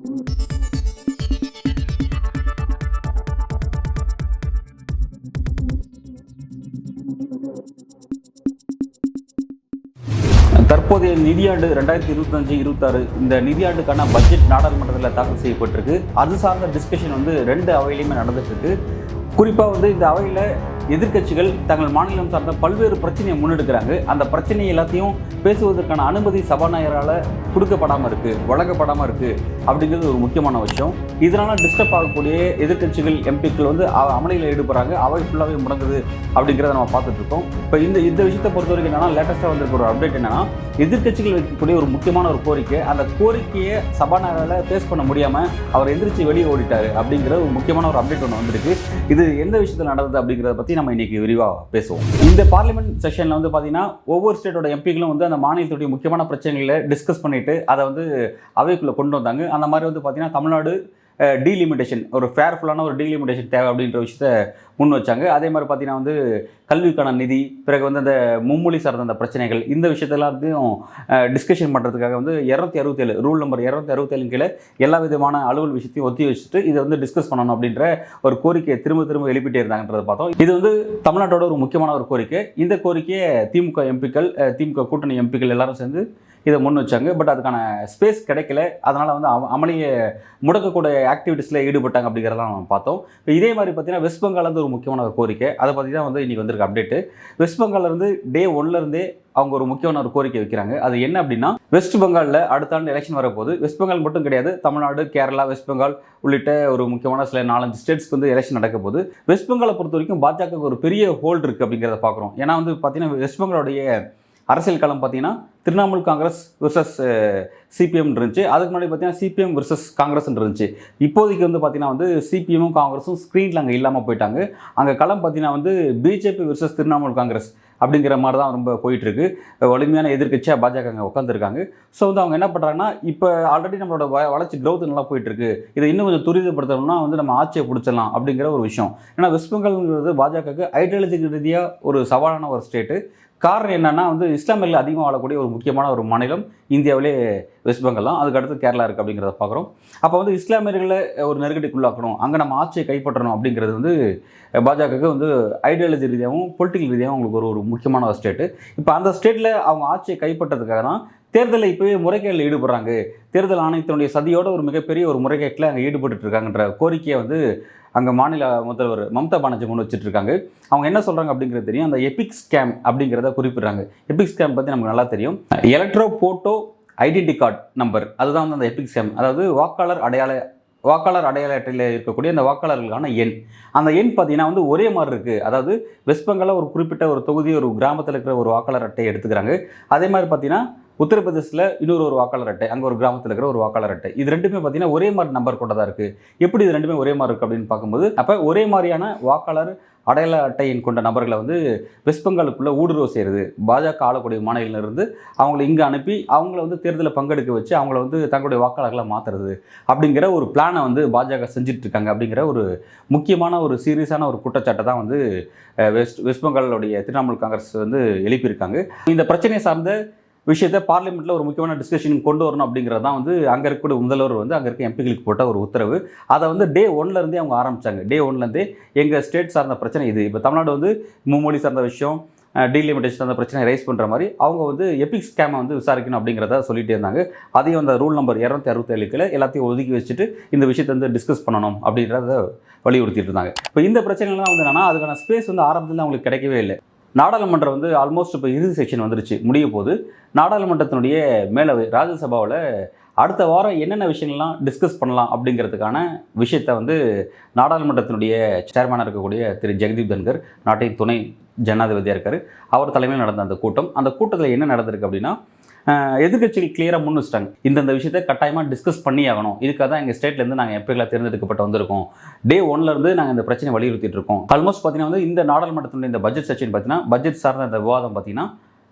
தற்போதைய நிதியாண்டு 2025-26 இந்த நிதியாண்டுக்கான பட்ஜெட் நாடாளுமன்றத்தில் தாக்கல் செய்யப்பட்டிருக்கு. அது சார்ந்த டிஸ்கஷன் வந்து 2 அவையிலையுமே நடந்துட்டு இருக்கு. குறிப்பாக இந்த அவையில் எதிர்க்கட்சிகள் தங்கள் மாநிலம் சார்ந்த பல்வேறு பிரச்சனையை முன்னெடுக்கிறாங்க. அந்த பிரச்சனை எல்லாத்தையும் பேசுவதற்கான அனுமதி சபாநாயகரால் கொடுக்கப்படாமல் இருக்குது, வழங்கப்படாமல் இருக்குது அப்படிங்கிறது ஒரு முக்கியமான விஷயம். இதனால் டிஸ்டர்ப் ஆகக்கூடிய எதிர்க்கட்சிகள் எம்பிக்கள் வந்து அமளியில் ஈடுபடுறாங்க. அவை ஃபுல்லாகவே முடங்குது அப்படிங்கிறத நம்ம பார்த்துட்ருக்கோம். இப்போ இந்த விஷயத்தை பொறுத்த வரைக்கும் என்னென்னா, லேட்டஸ்ட்டாக வந்திருக்க ஒரு அப்டேட் என்னென்னா, எதிர்க்கட்சிகள் வைக்கக்கூடிய ஒரு முக்கியமான ஒரு கோரிக்கை, அந்த கோரிக்கையை சபாநாயகரால் ஃபேஸ் பண்ண முடியாமல் அவர் எந்திரிச்சு வெளியே ஓடிட்டார் அப்படிங்கிற ஒரு முக்கியமான ஒரு அப்டேட் ஒன்று வந்திருக்கு. இது எந்த விஷயத்தில் நடந்தது அப்படிங்கிறத பற்றி நம்ம இன்றைக்கி விரிவாக பேசுவோம். இந்த பார்லிமெண்ட் செஷனில் வந்து பார்த்தீங்கன்னா, ஒவ்வொரு ஸ்டேட்டோட எம்பிக்களும் வந்து அந்த மாநிலத்துடைய முக்கியமான பிரச்சனைகளை டிஸ்கஸ் பண்ணிவிட்டு அதை வந்து அவைக்குள்ளே கொண்டு வந்தாங்க. அந்த மாதிரி வந்து பார்த்தீங்கன்னா, தமிழ்நாடு டீலிமிட்டேஷன், ஒரு ஃபேர்ஃபுல்லான ஒரு டீலிமிட்டேஷன் தேவை அப்படின்ற விஷயத்தை முன் வச்சாங்க. அதே மாதிரி பார்த்தீங்கன்னா வந்து கல்விக்கான நிதி, பிறகு வந்து அந்த மும்மொழி சார்ந்த அந்த பிரச்சனைகள், இந்த விஷயத்தெல்லாத்தையும் டிஸ்கஷன் பண்ணுறதுக்காக வந்து 267 ரூல் நம்பர் 267 கீழே எல்லா விதமான அலுவல் விஷயத்தையும் ஒத்தி வச்சுட்டு இதை வந்து டிஸ்கஸ் பண்ணணும் அப்படின்ற ஒரு கோரிக்கையை திரும்ப எழுப்பிட்டே இருந்தாங்கன்றதை பார்த்தோம். இது வந்து தமிழ்நாட்டோட ஒரு முக்கியமான ஒரு கோரிக்கை. இந்த கோரிக்கையை திமுக எம்பிக்கள், திமுக கூட்டணி எம்பிக்கள் எல்லாரும் சேர்ந்து இதை முன் வச்சாங்க. பட் அதுக்கான ஸ்பேஸ் கிடைக்கல. அதனால் வந்து அமளியை முடக்கக்கூடிய ஆக்டிவிட்டீஸில் ஈடுபட்டாங்க அப்படிங்கிறதெல்லாம் நம்ம பார்த்தோம். இப்போ இதே மாதிரி பார்த்தீங்கன்னா வெஸ்ட் பெங்கால் வந்து ஒரு முக்கியமான ஒரு கோரிக்கை. அதை பற்றி தான் வந்து இன்றைக்கி வந்திருக்க அப்டேட்டு. வெஸ்ட் பெங்காலிருந்து டே 1லேருந்தே அவங்க ஒரு முக்கியமான ஒரு கோரிக்கை வைக்கிறாங்க. அது என்ன அப்படின்னா, வெஸ்ட் பெங்காலில் அடுத்த ஆண்டு எலெக்ஷன் வரப்போகுது. வெஸ்ட் பெங்கால் மட்டும் கிடையாது, தமிழ்நாடு, கேரளா, வெஸ்ட் பெங்கால் உள்ளிட்ட ஒரு முக்கியமான சில 4-5 ஸ்டேட்ஸ்க்கு வந்து எலெக்ஷன் நடக்க போகுது. வெஸ்ட் பெங்காலை பொறுத்த வரைக்கும் பாஜகவுக்கு ஒரு பெரிய ஹோல்டு இருக்குது அப்படிங்கிறத பார்க்குறோம். ஏன்னா வந்து பார்த்தீங்கன்னா, வெஸ்ட் பெங்காலுடைய அரசியல் களம் பார்த்தீங்கன்னா திரிணாமுல் காங்கிரஸ் வெர்சஸ் சிபிஎம் இருந்துச்சு. அதுக்கு முன்னாடி பார்த்தீங்கன்னா சிபிஎம் வெர்சஸ் காங்கிரஸ் இருந்துச்சு. இப்போதைக்கு வந்து பார்த்தீங்கன்னா வந்து சிபிஎம்மும் காங்கிரஸும் ஸ்க்ரீனில் அங்கே இல்லாமல் போயிட்டாங்க. அங்கே களம் பார்த்தீங்கன்னா வந்து பிஜேபி வெர்சஸ் திரிணாமுல் காங்கிரஸ் அப்படிங்கிற மாதிரி தான் ரொம்ப போயிட்டுருக்கு. வலிமையான எதிர்க்கட்சியாக பாஜக அங்கே உட்காந்துருக்காங்க. ஸோ வந்து அவங்க என்ன பண்ணுறாங்கன்னா, இப்போ ஆல்ரெடி நம்மளோட வளர்ச்சி க்ரோத் நல்லா போயிட்டுருக்கு, இதை இன்னும் கொஞ்சம் துரிதப்படுத்தணும்னா வந்து நம்ம ஆட்சியை பிடிச்சிடலாம் அப்படிங்கிற ஒரு விஷயம். ஏன்னா வெஸ்ட் பெங்கால்ங்கிறது பாஜகவுக்கு ஐடியாலஜிக் ரீதியாக ஒரு சவாலான ஒரு ஸ்டேட்டு. காரணம் என்னென்னா வந்து இஸ்லாமியர்கள் அதிகமாக வாழக்கூடிய ஒரு முக்கியமான ஒரு மாநிலம் இந்தியாவிலே வெஸ்ட் பெங்கால் தான். அதுக்கு அடுத்து கேரளா இருக்குது அப்படிங்கிறத பார்க்குறோம். அப்போ வந்து இஸ்லாமியர்களை ஒரு நெருக்கடிக்குள்ளாக்கணும், அங்கே நம்ம ஆட்சியை கைப்பற்றணும் அப்படிங்கிறது வந்து பாஜகவுக்கு வந்து ஐடியாலஜி ரீதியாகவும் பொலிட்டிக்கல் ரீதியாகவும் அவங்களுக்கு ஒரு முக்கியமான ஒரு ஸ்டேட்டு. இப்போ அந்த ஸ்டேட்டில் அவங்க ஆட்சியை கைப்பற்றதுக்காக தான் தேர்தலில் இப்போவே முறைகேட்டில் ஈடுபடுறாங்க. தேர்தல் ஆணையத்தினுடைய சதியோட ஒரு மிகப்பெரிய ஒரு முறைகேட்டில் அங்கே ஈடுபட்டு இருக்காங்கன்ற கோரிக்கையை வந்து அங்கே மாநில முதல்வர் மம்தா பானர்ஜி முன் வச்சுட்டு இருக்காங்க. அவங்க என்ன சொல்கிறாங்க அப்படிங்கிறது தெரியும். அந்த எபிக் ஸ்கேம் அப்படிங்கிறத குறிப்பிட்றாங்க. எபிக் ஸ்கேம் பற்றி நமக்கு நல்லா தெரியும். Electro photo identity card number, அதுதான் வந்து அந்த எபிக் ஸ்கேம். அதாவது வாக்காளர் அடையாள அட்டையில் இருக்கக்கூடிய அந்த வாக்காளர்களுக்கான எண். அந்த எண் பார்த்தீங்கன்னா வந்து ஒரே மாதிரி இருக்குது. அதாவது வெஸ்ட் பெங்காலில் ஒரு குறிப்பிட்ட ஒரு தொகுதி, ஒரு கிராமத்தில் இருக்கிற ஒரு வாக்காளர் அட்டையை எடுத்துக்கிறாங்க. அதே மாதிரி பார்த்தீங்கன்னா உத்தரப்பிரதேசில் இன்னொரு வாக்காளர் அட்டை, அங்கே ஒரு கிராமத்தில் இருக்கிற ஒரு வாக்காளர் அட்டை. இது ரெண்டுமே பார்த்தீங்கன்னா ஒரே மாதிரி நம்பர் கொண்டதாக இருக்குது. எப்படி இது ரெண்டுமே ஒரே மாதிரி இருக்குது அப்படின்னு பார்க்கும்போது, அப்போ ஒரே மாதிரியான வாக்காளர் அடையாள அட்டையின் கொண்ட நபர்களை வந்து வெஸ்ட் பெங்காலுக்குள்ளே ஊடுருவ செய்கிறது. பாஜக ஆளக்கூடிய மாநிலத்திலிருந்து அவங்களை இங்கே அனுப்பி அவங்கள வந்து தேர்தலில் பங்கெடுக்க வச்சு அவங்கள வந்து தங்களுடைய வாக்காளர்களை மாற்றுறது அப்படிங்கிற ஒரு பிளானை வந்து பாஜக செஞ்சிட்ருக்காங்க. அப்படிங்கிற ஒரு முக்கியமான ஒரு சீரியஸான ஒரு குற்றச்சாட்டை தான் வந்து வெஸ்ட் பெங்காலுடைய திரிணாமுல் காங்கிரஸ் வந்து எழுப்பியிருக்காங்க. இந்த பிரச்சனையை சார்ந்த விஷயத்தை பார்லிமெண்ட்டில் ஒரு முக்கியமான டிஸ்கஷன் கொண்டு வரணும் அப்படிங்கிறது தான் வந்து அங்கே இருக்கக்கூடிய முதல்வர் வந்து அங்கே இருக்க எம்பிகளுக்கு போட்ட ஒரு உத்தரவு. அதை வந்து டே 1லேருந்தே அவங்க ஆரம்பித்தாங்க. டே 1லேருந்தே எங்கள் ஸ்டேட் சார்ந்த பிரச்சனை இது. இப்போ தமிழ்நாடு வந்து மும்மொழி சார்ந்த விஷயம், டீலிமிட்டேஷன் சார்ந்த பிரச்சனை ரைஸ் பண்ணுற மாதிரி அவங்க வந்து எபிக் ஸ்கேமை வந்து விசாரிக்கணும் அப்படிங்கிறத சொல்லிகிட்டே இருந்தாங்க. அதையும் அந்த ரூல் நம்பர் 267 எல்லாத்தையும் ஒதுக்கி வச்சுட்டு இந்த விஷயத்தை வந்து டிஸ்கஸ் பண்ணணும் அப்படின்றத வலியுறுத்திட்டு இருந்தாங்க. இப்போ இந்த பிரச்சனைலாம் வந்து என்னன்னா, அதுக்கான ஸ்பேஸ் வந்து ஆரம்பத்தில் அவங்களுக்கு கிடைக்கவே இல்லை. நாடாளுமன்றம் வந்து ஆல்மோஸ்ட் இப்போ இறுதி செக்ஷன் வந்துருச்சு, முடிய போது. நாடாளுமன்றத்தினுடைய மேலவை ராஜ்யசபாவில் அடுத்த வாரம் என்னென்ன விஷயங்கள்லாம் டிஸ்கஸ் பண்ணலாம் அப்படிங்கிறதுக்கான விஷயத்தை வந்து நாடாளுமன்றத்தினுடைய சேர்மனாக இருக்கக்கூடிய திரு ஜெகதீப் தன்கர், நாட்டின் துணை ஜனாதிபதியாக இருக்கார், அவர் தலைமையில் நடந்த அந்த கூட்டத்தில் என்ன நடந்திருக்கு அப்படின்னா, எதிர்கட்சிகள் கிளியராக முன் வச்சிட்டாங்க. இந்த விஷயத்தை கட்டாயமாக டிஸ்கஸ் பண்ணி ஆகணும். இதுக்காக தான் எங்கள் ஸ்டேட்லேருந்து நாங்கள் எம்பிகளாக தேர்ந்தெடுக்கப்பட்டு வந்திருக்கோம். டே 1லேருந்து நாங்கள் இந்த பிரச்சனை வலியுறுத்திட்டு இருக்கோம். ஆல்மோஸ்ட் பார்த்தீங்கன்னா வந்து இந்த நாடாளுமன்றத்தினுடைய இந்த பட்ஜெட் செக்ஷன் பார்த்தீங்கன்னா, பட்ஜெட் சார்ந்த இந்த விவாதம் பார்த்தீங்கன்னா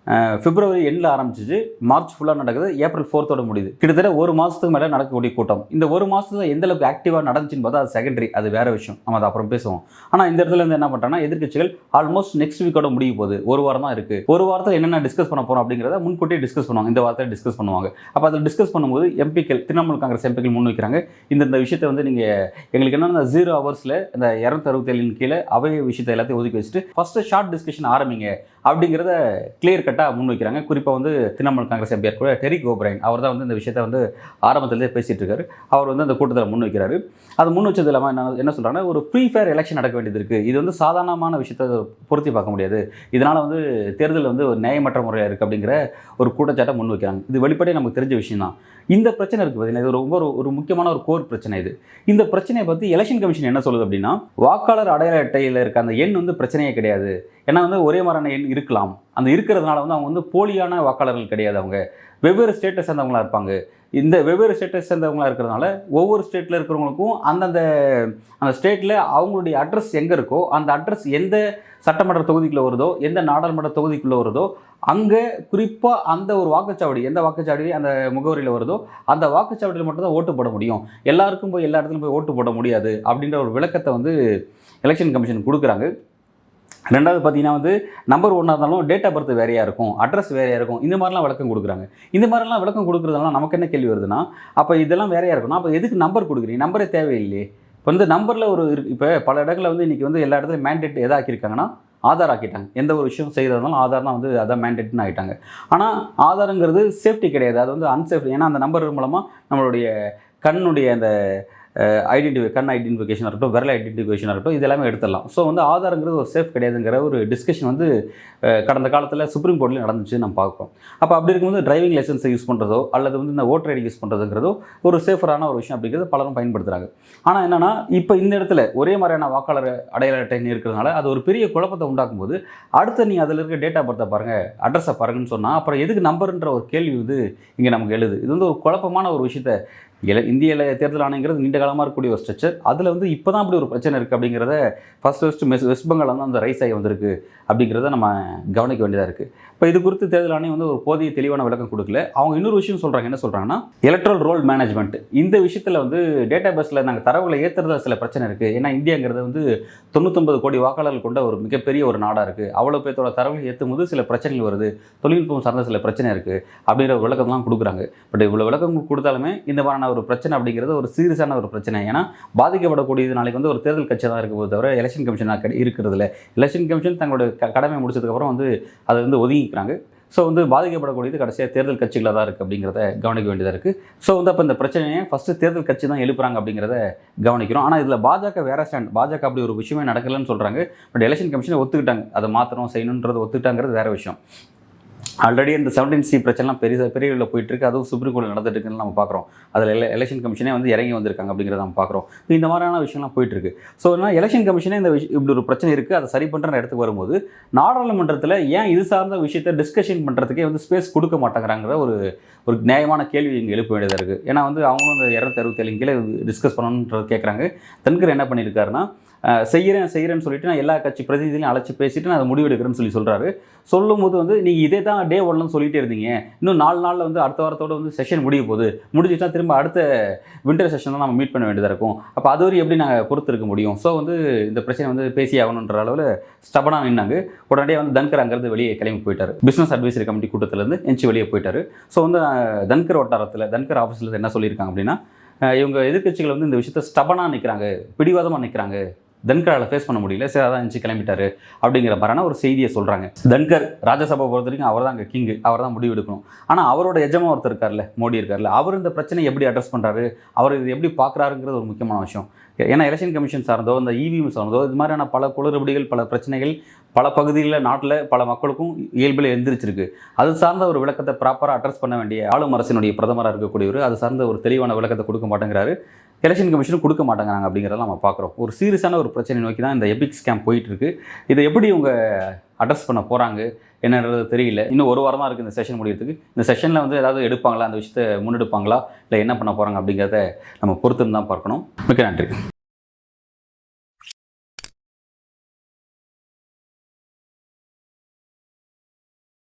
பிப்ரவரி எண்டில் ஆரம்பிச்சிச்சு, மார்ச் ஃபுல்லாக நடக்குது, ஏப்ரல் 4th முடியுது. கிட்டத்தட்ட ஒரு மாதத்துக்கு மேலே நடக்கக்கூடிய கூட்டம். இந்த ஒரு மாதத்தில் எந்த அளவுக்கு ஆக்டிவாக நடந்துச்சுன்னு பார்த்தா அது செகண்டரி, அது வேறு விஷயம், நம்ம அதை அப்புறம் பேசுவோம். ஆனால் இந்த இடத்துல இருந்து என்ன பண்ணுறாங்கன்னா, எதிர்க்கட்சிகள் ஆல்மோஸ்ட் நெக்ஸ்ட் வீக்கோட முடிய போகுது, ஒரு வாரம் தான் இருக்குது. ஒரு வாரத்தில் என்னென்ன டிஸ்கஸ் பண்ண போகிறோம் அப்படிங்கிறத முன்கூட்டியே டிஸ்கஸ் பண்ணுவாங்க, இந்த வாரத்தில் டிஸ்கஸ் பண்ணுவாங்க. அப்போ அதில் டிஸ்கஸ் பண்ணும்போது எம்பிக்கள், திரிணாமுல் காங்கிரஸ் எம்பிக்கள் முன் வைக்கிறாங்க, இந்த விஷயத்தை வந்து நீங்கள் எங்களுக்கு என்னென்ன 0 ஹவர்ஸில் இந்த 267 கீழே அவை விஷயத்தை எல்லாத்தையும் ஒதுக்கி வச்சுட்டு ஃபஸ்ட்டு ஷார்ட் டிஸ்கஷன் ஆரம்பிங்க அப்படிங்கிறத கிளியர் கட்டாக முன் வைக்கிறாங்க. குறிப்பாக வந்து திரிணாமுல் காங்கிரஸ் எம்பிஆர் கூட டெரிக் ஓப்ரைன், அவர் தான் வந்து இந்த விஷயத்தை வந்து ஆரம்பத்திலே பேசிகிட்டு இருக்காரு. அவர் வந்து அந்த கூட்டத்தில் முன் வைக்கிறாரு. அது முன் வச்சது இல்லாமல் என்ன சொல்கிறாங்கன்னா, ஒரு ஃப்ரீ ஃபேர் எலெக்ஷன் நடக்க வேண்டியது இருக்குது, இது வந்து சாதாரணமான விஷயத்தை பொருத்தி பார்க்க முடியாது, இதனால் வந்து தேர்தல் வந்து ஒரு நியாயமற்ற முறையாக இருக்குது அப்படிங்கிற ஒரு குற்றச்சாட்டை முன் வைக்கிறாங்க. இது வெளிப்படையாக நமக்கு தெரிஞ்ச விஷயம் தான். இந்த பிரச்சனை இருக்குது பார்த்தீங்கன்னா, இது ரொம்ப ஒரு முக்கியமான ஒரு கோர் பிரச்சனை. இந்த பிரச்சனையை பற்றி எலெக்ஷன் கமிஷன் என்ன சொல்லுது அப்படின்னா, வாக்காளர் அடையாள அட்டையில் இருக்க அந்த எண் வந்து பிரச்சனையே கிடையாது. ஏன்னா வந்து ஒரே மாதிரியான எண் இருக்கலாம், அந்த இருக்கிறதுனால வந்து அவங்க வந்து போலியான வாக்காளர்கள் கிடையாது, அவங்க வெவ்வேறு ஸ்டேட்டை சேர்ந்தவங்களா இருப்பாங்க. இந்த வெவ்வேறு ஸ்டேட்டை சேர்ந்தவங்களா இருக்கிறதுனால ஒவ்வொரு ஸ்டேட்டில் இருக்கிறவங்களுக்கும் அந்த ஸ்டேட்டில் அவங்களுடைய அட்ரஸ் எங்கே இருக்கோ, அந்த அட்ரஸ் எந்த சட்டமன்ற தொகுதிக்குள்ளே வருதோ, எந்த நாடாளுமன்ற தொகுதிக்குள்ளே வருதோ, அங்கே குறிப்பாக அந்த ஒரு வாக்குச்சாவடி, எந்த வாக்குச்சாவடி அந்த முகவரியில் வருதோ அந்த வாக்குச்சாவடியில் மட்டும்தான் ஓட்டு போட முடியும், எல்லாருக்கும் போய் எல்லா இடத்துலையும் போய் ஓட்டு போட முடியாது அப்படின்ற ஒரு விளக்கத்தை வந்து எலெக்ஷன் கமிஷன் கொடுக்குறாங்க. ரெண்டாவது பார்த்தீங்கன்னா வந்து நம்பர் 1 இருந்தாலும் டேட் ஆஃப் பர்த் வேறையாக இருக்கும், அட்ரஸ் வேறையாக இருக்கும், இந்த மாதிரிலாம் விளக்கம் கொடுக்குறாங்க. இந்த மாதிரிலாம் விளக்கம் கொடுக்குறதுனால நமக்கு என்ன கேள்வி வருதுன்னா, அப்போ இதெல்லாம் வேறையாக இருக்குன்னா அப்போ எதுக்கு நம்பர் கொடுக்குறீங்க, நம்பரே தேவையில்லையே. இப்போ வந்து நம்பரில் இப்போ பல இடங்களில் வந்து இன்றைக்கி வந்து எல்லா இடத்துலையும் மேண்டேட் எதாக ஆக்கியிருக்காங்கன்னா ஆதார் ஆக்கிட்டாங்க. எந்த ஒரு விஷயம் செய்கிறதுனாலும் ஆதார் தான் வந்து அதான் மேண்டேட்னு ஆகிட்டாங்க. ஆனால் ஆதாரங்கிறது சேஃப்டி கிடையாது, அது வந்து அன்சேஃப்டி. ஏன்னா அந்த நம்பர் மூலமாக நம்மளுடைய கண்ணுடைய அந்த கண் ஐடென்டிஃபிகேஷனாக இருக்கட்டும், விரல் ஐடென்டிஃபிகேஷனாக இருக்கட்டும், இது எல்லாமே எடுத்துடலாம். ஸோ வந்து ஆதாரங்கிறது ஒரு சேஃப் கிடையாதுங்கிற ஒரு டிஸ்கஷன் வந்து கடந்த காலத்தில் சுப்ரீம் கோர்ட்லேயும் நடந்துச்சு நம்ம பார்க்குறோம். அப்போ அப்படி இருக்கும்போது டிரைவிங் லைசன்ஸை யூஸ் பண்ணுறதோ அல்லது வந்து இந்த ஓட்டர் ஐடி யூஸ் பண்ணுறதுங்கிறதோ ஒரு சேஃபரான ஒரு விஷயம் அப்படிங்கிறது பலரும் பயன்படுத்துகிறாங்க. ஆனால் என்னென்னா, இப்போ இந்த இடத்துல ஒரே மாதிரியான வாக்காளர் அடையாள அட்டை இருக்கிறதுனால அது ஒரு பெரிய குழப்பத்தை உண்டாக்கும் போது அடுத்து நீங்கள் அதில் இருக்க டேட் ஆஃப் பர்த்தை பாருங்கள், அட்ரஸை பாருங்கன்னு சொன்னால் அப்புறம் எதுக்கு நம்பருன்ற ஒரு கேள்வி வந்து இங்கே நமக்கு எழுது. இது வந்து ஒரு குழப்பமான ஒரு விஷயத்தை இந்திய தேர்தல் ஆணையங்கிறது நீண்ட காலமாக இருக்கக்கூடிய ஒரு ஸ்ட்ரக்சர், அதில் வந்து இப்போ தான் அப்படி ஒரு பிரச்சனை இருக்குது அப்படிங்கிறத ஃபஸ்ட்டு வெஸ்ட் பெங்கால் வந்து அந்த ரைஸ் ஆகி வந்திருக்கு அப்படிங்கிறத நம்ம கவனிக்க வேண்டியதாக இருக்குது. இப்போ இது குறித்து தேர்தல் ஆணையம் வந்து ஒரு போதிய தெளிவான விளக்கம் கொடுக்கல. அவங்க இன்னொரு விஷயம் சொல்கிறாங்க, என்ன சொல்கிறாங்கன்னா, எலக்ட்ரல் ரோல் மேனேஜ்மெண்ட், இந்த விஷயத்தில் வந்து டேட்டா பேஸில் நாங்கள் தரவுகளை ஏற்றுறதுல சில பிரச்சனை இருக்குது. ஏன்னா இந்தியாங்கிறது வந்து 99 கோடி வாக்காளர்கள் கொண்ட ஒரு மிகப்பெரிய ஒரு நாடாக இருக்குது. அவ்வளோ பேர்த்தோட தரவுகளை ஏற்றும் போது சில பிரச்சனைகள் வருது, தொழில்நுட்பம் சார்ந்த சில பிரச்சனை இருக்குது அப்படிங்கிற ஒரு விளக்கம்லாம் கொடுக்குறாங்க. பட் இவ்வளோ விளக்கம் கொடுத்தாலுமே இந்த மாதிரியான ஒரு பிரச்சனை அப்படிங்கிறது ஒரு சீரியஸான ஒரு பிரச்சனை. ஏன்னா பாதிக்கப்படக்கூடியது நாளைக்கு வந்து ஒரு தேர்தல் கட்சி தான் இருக்க போது தவிர எலெக்ஷன் கமிஷனாக இருக்கிறதுல. எலெக்ஷன் கமிஷன் தங்களோட கடமை முடிச்சதுக்கப்புறம் வந்து அதை வந்து ஒதுங்கிக்கிறாங்க. ஸோ வந்து பாதிக்கப்படக்கூடியது கடைசியாக தேர்தல் கட்சிகளாக தான் இருக்குது அப்படிங்கிறத கவனிக்க வேண்டியதாக இருக்குது. ஸோ வந்து அப்போ இந்த பிரச்சனையை ஃபஸ்ட்டு தேர்தல் கட்சி தான் எழுப்புறாங்க அப்படிங்கிறத கவனிக்கிறோம். ஆனால் இதில் பாஜக வேறு ஸ்டாண்ட், பாஜக அப்படி ஒரு விஷயமே நடக்கலைன்னு சொல்கிறாங்க. பட் எலெக்ஷன் கமிஷனை ஒத்துக்கிட்டாங்க, அதை மாற்றணும் செய்யணுன்றது ஒத்துக்கிட்டாங்கிறது வேறு விஷயம். ஆல்ரெடி இந்த 17C பிரச்சனைலாம் பெரிய அளவில் போயிட்டுருக்கு, அதுவும் சுப்ரீம் கோர்ட்டில் நடந்துட்டு இருக்குன்னு நம்ம பார்க்குறோம். அதில் எலெக்ஷன் கமிஷனே வந்து இறங்கி வந்திருக்காங்க அப்படிங்கிறத நம்ம பார்க்குறோம். இந்த மாதிரியான விஷயம்லாம் போயிட்டுருக்கு. ஸோ அதனால் எலெக்ஷன் கமிஷனே இப்படி ஒரு பிரச்சனை இருக்குது, அதை சரி பண்ணுற இடத்துக்கு வரும்போது நாடாளுமன்றத்தில் ஏன் இது சார்ந்த விஷயத்தை டிஸ்கஷன் பண்ணுறதுக்கே வந்து ஸ்பேஸ் கொடுக்க மாட்டேங்கிறாங்கிற ஒரு நியாயமான கேள்வி இங்கே எழுப்ப வேண்டியதாக இருக்குது. ஏன்னா வந்து அவங்களும் அந்த 267 கீழே டிஸ்கஸ் பண்ணணுன்றது கேட்குறாங்க. தன்கர் என்ன பண்ணியிருக்காருன்னா, செய்கிறேன்னு சொல்லிட்டு நான் எல்லா கட்சி பிரதிநிதிகளையும் அழைச்சி பேசிட்டு நான் அதை முடிவெடுக்கிறேன்னு சொல்கிறாரு. சொல்லும்போது வந்து நீங்கள் இதே தான் டே 1 சொல்லிகிட்டே இருந்தீங்க, இன்னும் 4 நாளில் வந்து அடுத்த வாரத்தோடு வந்து செஷன் முடிய போகுது, முடிஞ்சிட்டா திரும்ப அடுத்த வின்டர் செஷன் தான் நம்ம மீட் பண்ண வேண்டியதாக இருக்கும், அப்போ அது வரை எப்படி நாங்கள் பொறுத்திருக்க முடியும். ஸோ வந்து இந்த பிரச்சனை வந்து பேசி ஆகணுன்ற அளவில் ஸ்டபனாக நின்னாங்க. உடனடியாக வந்து தன்கர் அங்கேருந்து வெளியே கிளம்பி போயிட்டார். பிஸ்னஸ் அட்வைசரி கமிட்டி கூட்டத்திலேருந்து எஞ்சி வெளியே போயிட்டார். ஸோ வந்து தன்கர் வட்டாரத்தில் தன்கர் ஆஃபீஸில் என்ன சொல்லியிருக்காங்க அப்படின்னா, இவங்க எதிர்க்கட்சிகள் வந்து இந்த விஷயத்தை ஸ்டபனாக நிற்கிறாங்க, பிடிவாதமாக நிற்கிறாங்க, தன்கரால் ஃபேஸ் பண்ண முடியல, சரி அதான் இருந்துச்சு கிளம்பிட்டாரு அப்படிங்கிற மாதிரியான ஒரு செய்தியை சொல்கிறாங்க. தன்கர் ராஜ்யசபா பொறுத்த வரைக்கும் அவர் தான் அங்கே கிங்கு, அவர் தான் முடிவு எடுக்கணும். ஆனால் அவரோட எஜமா ஒருத்தர் இருக்கார்ல, மோடி இருக்கார்ல, அவர் இந்த பிரச்சனையை எப்படி அட்ரஸ் பண்ணுறாரு, அவர் இது எப்படி பார்க்குறாருங்கிறது ஒரு முக்கியமான விஷயம். ஏன்னா எலெக்ஷன் கமிஷன் சார்ந்தோ இந்த EVM சார்ந்தோ இது மாதிரியான பல குளறுபடிகள், பல பிரச்சனைகள் பல பகுதிகளில் நாட்டில் பல மக்களுக்கும் இயல்பில் எந்திரிச்சிருக்கு. அது சார்ந்த ஒரு விளக்கத்தை ப்ராப்பராக அட்ரஸ் பண்ண வேண்டிய ஆளும் அரசினுடைய பிரதமராக இருக்கக்கூடியவர் அது சார்ந்த ஒரு தெளிவான விளக்கத்தை கொடுக்க மாட்டேங்கிறாரு. எலெக்ஷன் கமிஷனும் கொடுக்க மாட்டேங்கிறாங்க அப்படிங்கிறத நம்ம பார்க்குறோம். ஒரு சீரியஸான ஒரு பிரச்சனை நோக்கி தான் இந்த எபிக் ஸ்கேம் போயிட்டுருக்கு. இதை எப்படி இவங்க அட்ரஸ் பண்ண போகிறாங்க என்னன்றது தெரியல. இன்னும் ஒரு வாரம் தான் இருக்குது இந்த செஷன் முடியறதுக்கு. இந்த செஷனில் வந்து ஏதாவது எடுப்பாங்களா, அந்த விஷயத்தை முன்னெடுப்பாங்களா, இல்லை என்ன பண்ண போகிறாங்க அப்படிங்கிறத நம்ம பொறுத்துன்னு தான் பார்க்கணும். மிக்க நன்றி.